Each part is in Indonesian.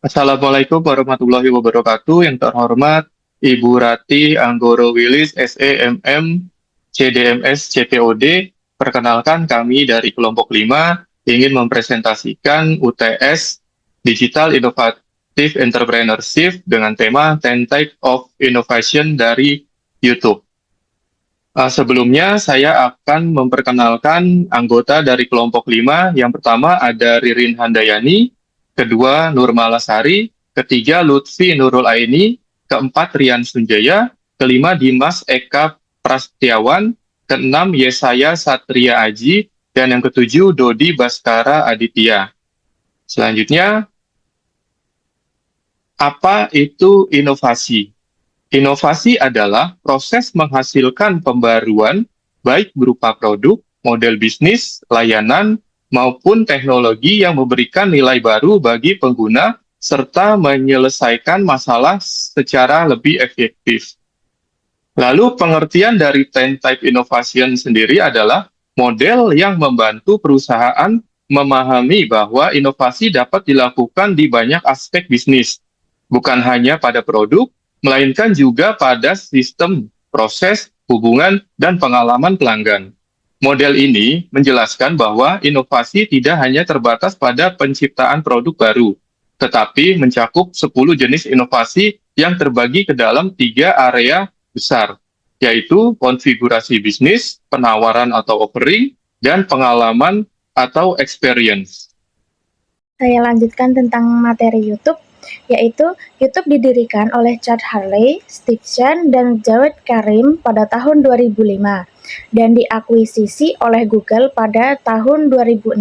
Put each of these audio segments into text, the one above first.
Assalamualaikum warahmatullahi wabarakatuh. Yang terhormat Ibu Rati Anggoro Wilis, SEMM, CDMS, CPOD. Perkenalkan kami dari kelompok 5 ingin mempresentasikan UTS Digital Innovative Entrepreneurship dengan tema 10 Type of Innovation dari YouTube. Sebelumnya saya akan memperkenalkan anggota dari kelompok 5. Yang pertama ada Ririn Handayani, kedua Nurmalasari, ketiga Lutfi Nurul Aini, keempat Rian Sunjaya, kelima Dimas Eka Prasetyawan, keenam Yesaya Satria Aji, dan yang ketujuh Dodi Baskara Aditya. Selanjutnya, apa itu inovasi? Inovasi adalah proses menghasilkan pembaruan, baik berupa produk, model bisnis, layanan, maupun teknologi yang memberikan nilai baru bagi pengguna, serta menyelesaikan masalah secara lebih efektif. Lalu pengertian dari 10 Type Innovation sendiri adalah model yang membantu perusahaan memahami bahwa inovasi dapat dilakukan di banyak aspek bisnis, bukan hanya pada produk, melainkan juga pada sistem, proses, hubungan, dan pengalaman pelanggan. Model ini menjelaskan bahwa inovasi tidak hanya terbatas pada penciptaan produk baru, tetapi mencakup 10 jenis inovasi yang terbagi ke dalam 3 area besar, yaitu konfigurasi bisnis, penawaran atau offering, dan pengalaman atau experience. Saya lanjutkan tentang materi YouTube, yaitu YouTube didirikan oleh Chad Hurley, Steve Chen, dan Jawed Karim pada tahun 2005 dan diakuisisi oleh Google pada tahun 2006.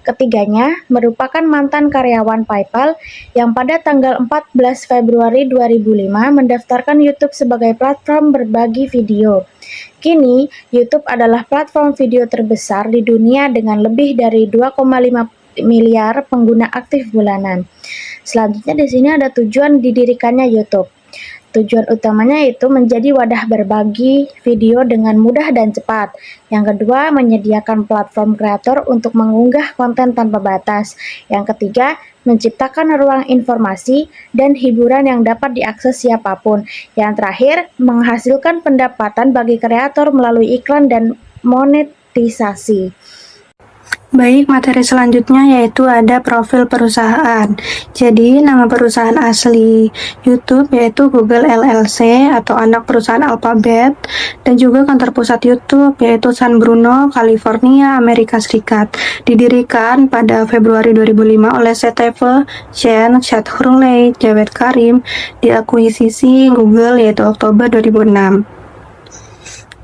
Ketiganya merupakan mantan karyawan PayPal yang pada tanggal 14 Februari 2005 mendaftarkan YouTube sebagai platform berbagi video. Kini, YouTube adalah platform video terbesar di dunia dengan lebih dari 2,5 miliar pengguna aktif bulanan. Selanjutnya di sini ada tujuan didirikannya YouTube. Tujuan utamanya yaitu menjadi wadah berbagi video dengan mudah dan cepat. Yang kedua, menyediakan platform kreator untuk mengunggah konten tanpa batas. Yang ketiga, menciptakan ruang informasi dan hiburan yang dapat diakses siapapun. Yang terakhir, menghasilkan pendapatan bagi kreator melalui iklan dan monetisasi. Baik, materi selanjutnya yaitu ada profil perusahaan. Jadi, nama perusahaan asli YouTube yaitu Google LLC atau anak perusahaan Alphabet, dan juga kantor pusat YouTube yaitu San Bruno, California, Amerika Serikat. Didirikan pada Februari 2005 oleh Steve Chen, Chad Hurley, Jawed Karim, diakuisisi Google yaitu Oktober 2006.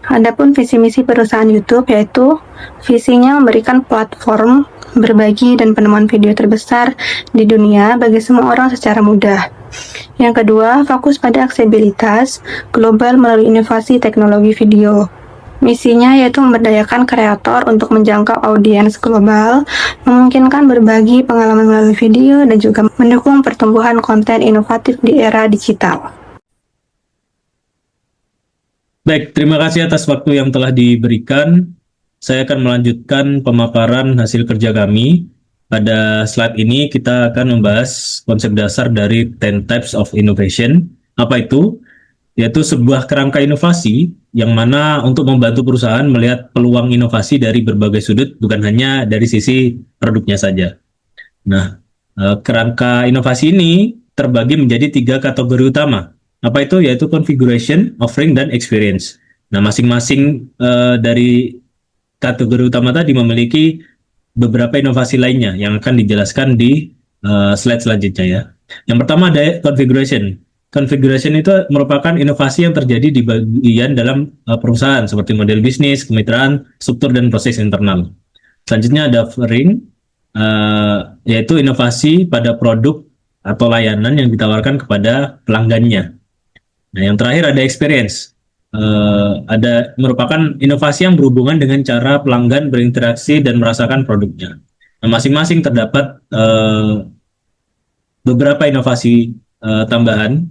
Adapun visi misi perusahaan YouTube yaitu visinya memberikan platform berbagi dan penemuan video terbesar di dunia bagi semua orang secara mudah. Yang kedua, fokus pada aksesibilitas global melalui inovasi teknologi video. Misinya yaitu memberdayakan kreator untuk menjangkau audiens global, memungkinkan berbagi pengalaman melalui video, dan juga mendukung pertumbuhan konten inovatif di era digital. Baik, terima kasih atas waktu yang telah diberikan. Saya akan melanjutkan pemaparan hasil kerja kami. Pada slide ini kita akan membahas konsep dasar dari 10 Types of Innovation. Apa itu? Yaitu sebuah kerangka inovasi yang mana untuk membantu perusahaan melihat peluang inovasi dari berbagai sudut, bukan hanya dari sisi produknya saja. Nah, kerangka inovasi ini terbagi menjadi 3 kategori utama. Apa itu? Yaitu configuration, offering, dan experience. Nah, masing-masing dari kategori utama tadi memiliki beberapa inovasi lainnya yang akan dijelaskan di slide selanjutnya ya. Yang pertama ada configuration. Configuration itu merupakan inovasi yang terjadi di bagian dalam perusahaan seperti model bisnis, kemitraan, struktur, dan proses internal. Selanjutnya ada offering, yaitu inovasi pada produk atau layanan yang ditawarkan kepada pelanggannya. Nah, yang terakhir ada experience. Ada merupakan inovasi yang berhubungan dengan cara pelanggan berinteraksi dan merasakan produknya. Nah, masing-masing terdapat beberapa inovasi tambahan,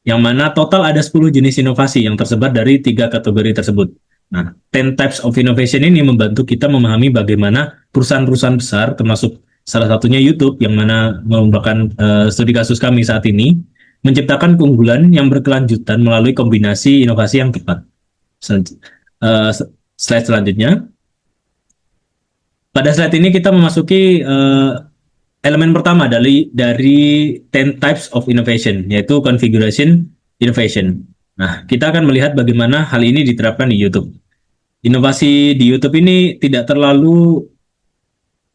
yang mana total ada 10 jenis inovasi yang tersebar dari 3 kategori tersebut. Nah, 10 Types of Innovation ini membantu kita memahami bagaimana perusahaan-perusahaan besar, termasuk Salah satunya YouTube, yang mana merupakan studi kasus kami saat ini, menciptakan keunggulan yang berkelanjutan melalui kombinasi inovasi yang tepat. Slide selanjutnya. Pada slide ini kita memasuki elemen pertama dari 10 types of innovation, yaitu configuration innovation. Nah, kita akan melihat bagaimana hal ini diterapkan di YouTube. Inovasi di YouTube ini tidak terlalu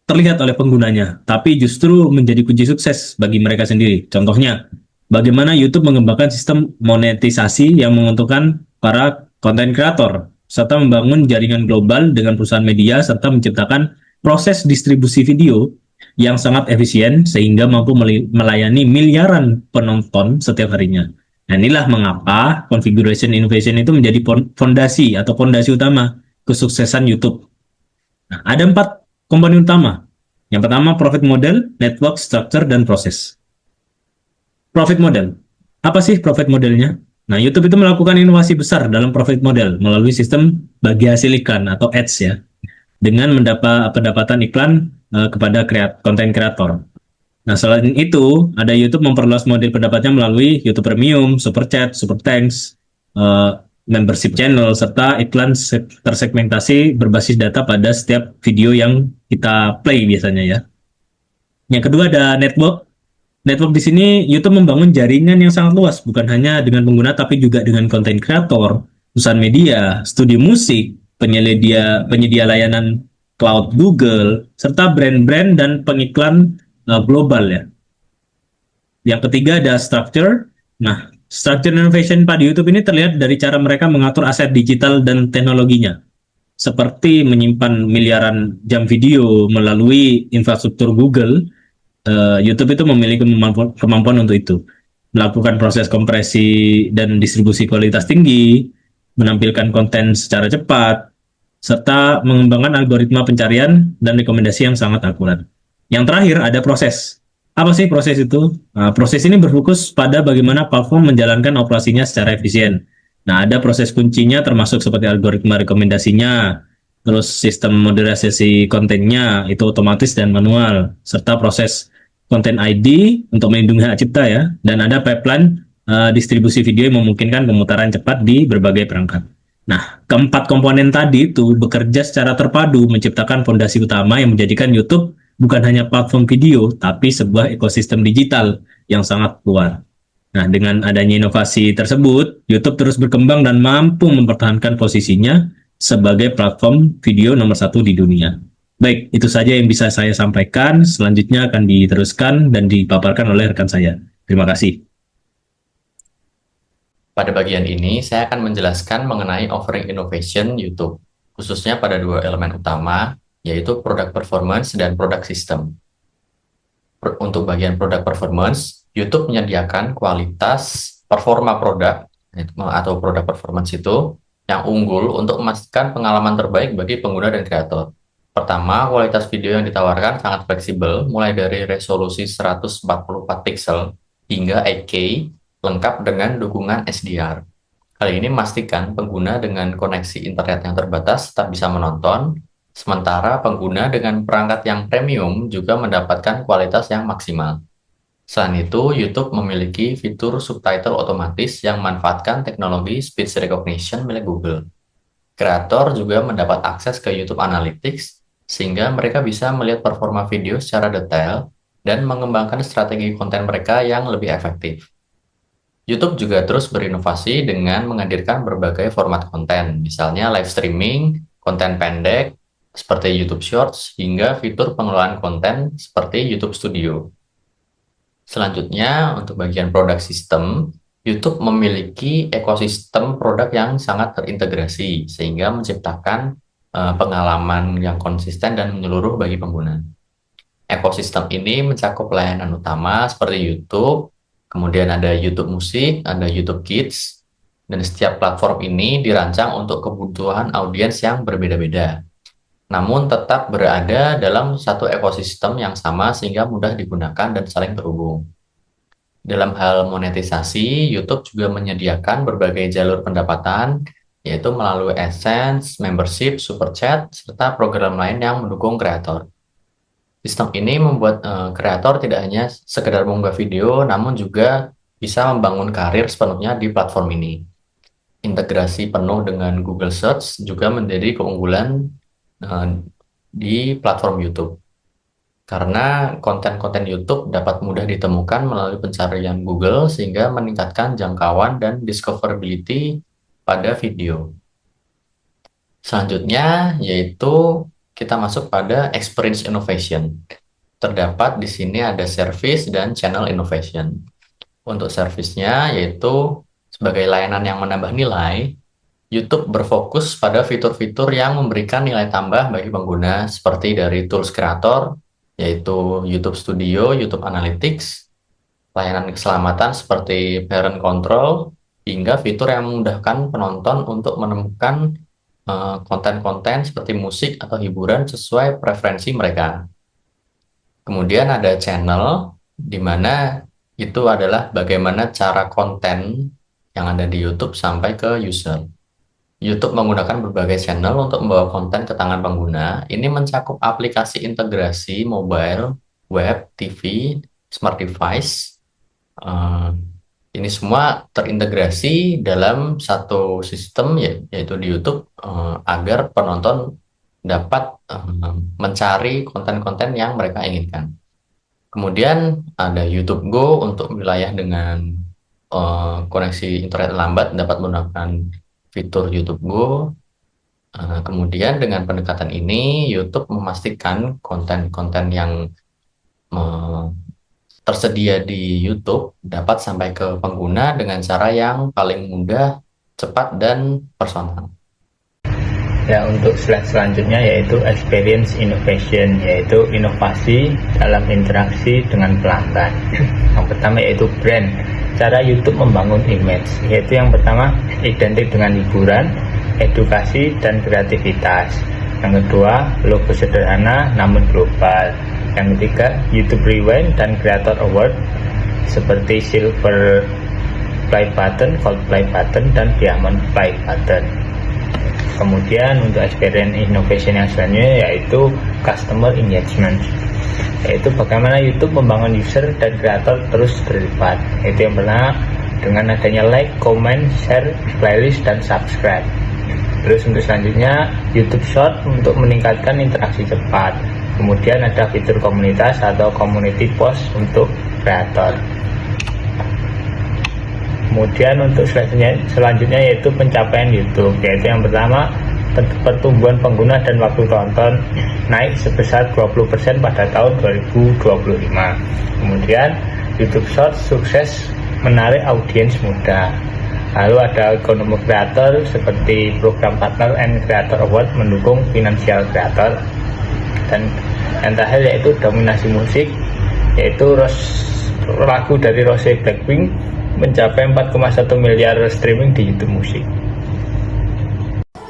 terlihat oleh penggunanya, tapi justru menjadi kunci sukses bagi mereka sendiri. Contohnya, bagaimana YouTube mengembangkan sistem monetisasi yang menguntungkan para konten kreator, serta membangun jaringan global dengan perusahaan media, serta menciptakan proses distribusi video yang sangat efisien sehingga mampu melayani miliaran penonton setiap harinya. Nah, inilah mengapa configuration innovation itu menjadi fondasi utama kesuksesan YouTube. Nah, ada 4 komponen utama. Yang pertama, profit model, network, structure, dan proses. Profit model. Apa sih profit modelnya? Nah, YouTube itu melakukan inovasi besar dalam profit model melalui sistem bagi hasil iklan atau ads ya, dengan mendapat pendapatan iklan kepada konten kreator. Nah, selain itu, ada YouTube memperluas model pendapatnya melalui YouTube Premium, Super Chat, Super Thanks, membership channel, serta iklan tersegmentasi berbasis data pada setiap video yang kita play biasanya ya. Yang kedua ada network. Network di sini YouTube membangun jaringan yang sangat luas, bukan hanya dengan pengguna tapi juga dengan konten kreator, perusahaan media, studio musik, penyedia layanan cloud Google, serta brand-brand dan pengiklan global ya. Yang ketiga ada structure. Nah, structure innovation pada YouTube ini terlihat dari cara mereka mengatur aset digital dan teknologinya, seperti menyimpan miliaran jam video melalui infrastruktur Google. YouTube itu memiliki kemampuan untuk itu, melakukan proses kompresi dan distribusi kualitas tinggi, menampilkan konten secara cepat, serta mengembangkan algoritma pencarian dan rekomendasi yang sangat akurat. Yang terakhir ada proses. Apa sih proses itu? Nah, proses ini berfokus pada bagaimana platform menjalankan operasinya secara efisien. Nah, ada proses kuncinya termasuk seperti algoritma rekomendasinya, terus sistem moderasi kontennya itu otomatis dan manual, serta proses konten ID untuk melindungi hak cipta ya, dan ada pipeline distribusi video yang memungkinkan pemutaran cepat di berbagai perangkat. Nah, keempat komponen tadi itu bekerja secara terpadu menciptakan fondasi utama yang menjadikan YouTube bukan hanya platform video, tapi sebuah ekosistem digital yang sangat kuat. Nah, dengan adanya inovasi tersebut, YouTube terus berkembang dan mampu mempertahankan posisinya sebagai platform video nomor 1 di dunia. Baik, itu saja yang bisa saya sampaikan. Selanjutnya akan diteruskan dan dipaparkan oleh rekan saya. Terima kasih. Pada bagian ini, saya akan menjelaskan mengenai offering innovation YouTube, khususnya pada 2 elemen utama, yaitu product performance dan product system. Untuk bagian product performance, YouTube menyediakan kualitas performa produk atau product performance itu yang unggul untuk memastikan pengalaman terbaik bagi pengguna dan kreator. Pertama, kualitas video yang ditawarkan sangat fleksibel, mulai dari resolusi 144 pixel hingga 8K, lengkap dengan dukungan SDR. Hal ini memastikan pengguna dengan koneksi internet yang terbatas tetap bisa menonton, sementara pengguna dengan perangkat yang premium juga mendapatkan kualitas yang maksimal. Selain itu, YouTube memiliki fitur subtitle otomatis yang memanfaatkan teknologi speech recognition milik Google. Kreator juga mendapat akses ke YouTube Analytics, sehingga mereka bisa melihat performa video secara detail dan mengembangkan strategi konten mereka yang lebih efektif. YouTube juga terus berinovasi dengan menghadirkan berbagai format konten, misalnya live streaming, konten pendek, seperti YouTube Shorts, hingga fitur pengelolaan konten seperti YouTube Studio. Selanjutnya, untuk bagian product system, YouTube memiliki ekosistem produk yang sangat terintegrasi, sehingga menciptakan pengalaman yang konsisten dan menyeluruh bagi pengguna. Ekosistem ini mencakup layanan utama seperti YouTube, kemudian ada YouTube Musik, ada YouTube Kids, dan setiap platform ini dirancang untuk kebutuhan audiens yang berbeda-beda, namun tetap berada dalam satu ekosistem yang sama sehingga mudah digunakan dan saling terhubung. Dalam hal monetisasi, YouTube juga menyediakan berbagai jalur pendapatan, yaitu melalui AdSense, membership, super chat, serta program lain yang mendukung kreator. Sistem ini membuat kreator tidak hanya sekedar mengunggah video, namun juga bisa membangun karir sepenuhnya di platform ini. Integrasi penuh dengan Google Search juga menjadi keunggulan di platform YouTube. Karena konten-konten YouTube dapat mudah ditemukan melalui pencarian Google sehingga meningkatkan jangkauan dan discoverability pada video. Selanjutnya yaitu kita masuk pada experience innovation. Terdapat di sini ada service dan channel innovation. Untuk service-nya yaitu sebagai layanan yang menambah nilai, YouTube berfokus pada fitur-fitur yang memberikan nilai tambah bagi pengguna seperti dari tools kreator, yaitu YouTube Studio, YouTube Analytics, layanan keselamatan seperti parent control, hingga fitur yang memudahkan penonton untuk menemukan konten-konten seperti musik atau hiburan sesuai preferensi mereka. Kemudian ada channel, di mana itu adalah bagaimana cara konten yang ada di YouTube sampai ke user. YouTube menggunakan berbagai channel untuk membawa konten ke tangan pengguna. Ini mencakup aplikasi integrasi mobile, web, TV, smart device. Ini semua terintegrasi dalam satu sistem yaitu di YouTube agar penonton dapat mencari konten-konten yang mereka inginkan. Kemudian ada YouTube Go untuk wilayah dengan koneksi internet lambat dapat menggunakan fitur YouTube Go. Kemudian dengan pendekatan ini YouTube memastikan konten-konten yang tersedia di YouTube dapat sampai ke pengguna dengan cara yang paling mudah, cepat, dan personal. Ya, untuk slide selanjutnya yaitu experience innovation, yaitu inovasi dalam interaksi dengan pelanggan. Yang pertama yaitu brand. Cara YouTube membangun image, yaitu yang pertama identik dengan hiburan, edukasi, dan kreativitas. Yang kedua, logo sederhana namun global. Yang ketiga, YouTube Rewind dan Creator Award seperti Silver Play Button, Gold Play Button, dan Diamond Play Button. Kemudian untuk experience innovation yang selanjutnya yaitu customer engagement, yaitu bagaimana YouTube membangun user dan kreator terus terlibat. Itu yang pertama dengan adanya like, comment, share, playlist, dan subscribe. Terus untuk selanjutnya YouTube Short untuk meningkatkan interaksi cepat. Kemudian ada fitur komunitas atau community post untuk kreator. Kemudian untuk selanjutnya yaitu pencapaian YouTube, yaitu yang pertama pertumbuhan pengguna dan waktu tonton naik sebesar 20% pada tahun 2025. Kemudian YouTube Short sukses menarik audiens muda. Lalu ada ekonomi kreator seperti program Partner and Creator Award mendukung finansial kreator. Dan yang terakhir yaitu dominasi musik, yaitu lagu dari Rose Blackpink mencapai 4,1 miliar streaming di YouTube musik.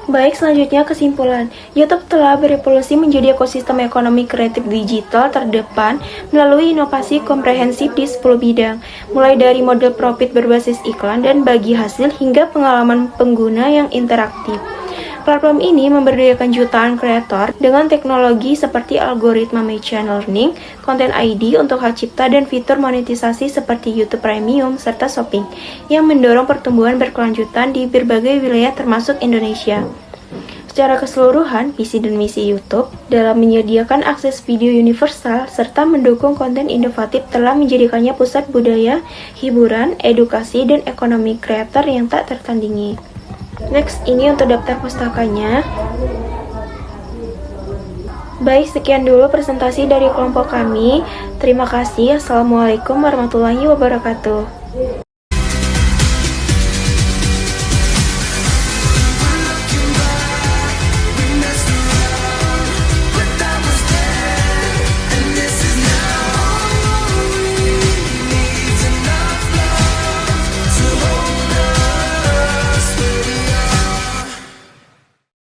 Baik, selanjutnya kesimpulan. YouTube telah berevolusi menjadi ekosistem ekonomi kreatif digital terdepan melalui inovasi komprehensif di 10 bidang, mulai dari model profit berbasis iklan dan bagi hasil hingga pengalaman pengguna yang interaktif. Platform ini memberdayakan jutaan kreator dengan teknologi seperti algoritma machine learning, content ID untuk hak cipta, dan fitur monetisasi seperti YouTube Premium serta shopping yang mendorong pertumbuhan berkelanjutan di berbagai wilayah termasuk Indonesia. Secara keseluruhan, visi dan misi YouTube dalam menyediakan akses video universal serta mendukung konten inovatif telah menjadikannya pusat budaya, hiburan, edukasi, dan ekonomi kreator yang tak tertandingi. Next, ini untuk daftar pustakanya. Baik, sekian dulu presentasi dari kelompok kami. Terima kasih. Assalamualaikum warahmatullahi wabarakatuh.